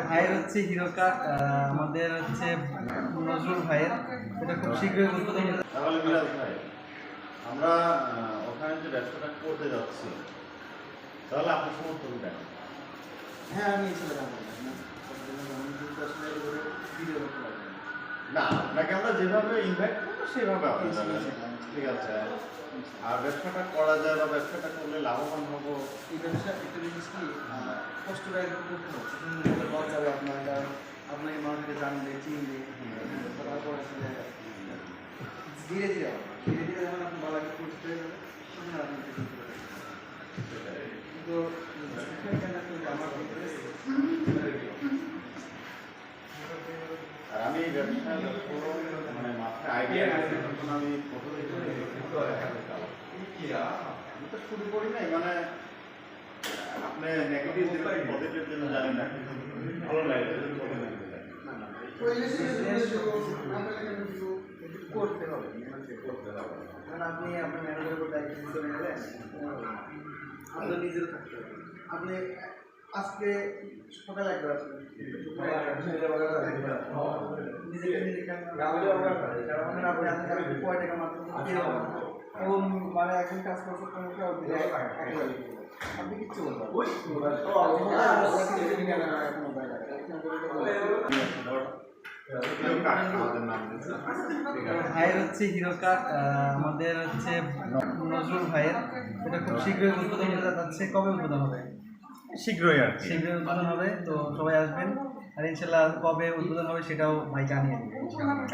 ভাইয়ের হচ্ছে হিরো কাট, আমাদের হচ্ছে নজরুল ভাইয়ের, এটা খুব শীঘ্রই উদ্বোধন হতে। তাহলে মিরাজ ভাই, আমরা ওখানে যে ব্যবসাটা করতে যাচ্ছি, তাহলে আপনার সমর্থন দেন? হ্যাঁ, আমি ছেলে না, আপনাকে আমরা যেভাবে ইনভাইট করবো সেভাবে আপনি যাবেন। ঠিক আছে। আর ব্যবসাটা করা যায় বা ব্যবসাটা করলে লাভবান হবো। এই ব্যবসা একটা জিনিস কি কষ্টটা একটু করতে হবে, লস যাবে আপনার, কারণ আপনাকে মানুষকে জানবে চিনবে, তারপর আসলে ধীরে ধীরে ধীরে ধীরে যখন আপনি ভালো একটা পরিচিত হয়ে যাবে তখন আপনি কিন্তু আমার আর আমি ব্যবসা মানে মাথায় আইডিয়া আছে, তখন আমি আমি তো শুরু করি নাই, মানে আপনি নেগেটিভ পজিটিভ জন্য জানেন না, ভালো লাগে করতে হবে, কারণ আপনি আপনার ম্যানেজারের উপর দায়িত্ব চলে গেলেন, আপনার নিজেরও থাকতে হবে। আপনি আজকে সকালে একবার আসবেন, এবং মানে এখন কাজ করতে আপনি কিচ্ছু ভাইয়ের হচ্ছে হিরো কাট, আমাদের হচ্ছে নজরুল ভাইয়ের, এটা খুব শীঘ্রই উদ্বোধন হতে যাচ্ছে। কবে উদ্বোধন হবে? শীঘ্রই আর কি, শীঘ্রই উদ্বোধন হবে, তো সবাই আসবেন। আর ইনশাল্লাহ কবে উদ্বোধন হবে সেটাও ভাই জানিয়ে দেবে।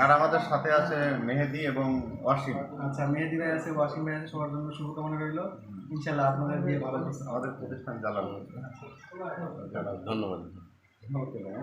আর আমাদের সাথে আছে মেহেদি এবং ওয়াসিম। আচ্ছা, মেহেদি ভাই আছে, ওয়াসিম ভাই আছে, সবার জন্য শুভকামনা রইল। ইনশাল্লাহ আপনাদের দিয়ে ভালো কিছু আমাদের প্রতিষ্ঠান জালাল। ধন্যবাদ। ধন্যবাদ।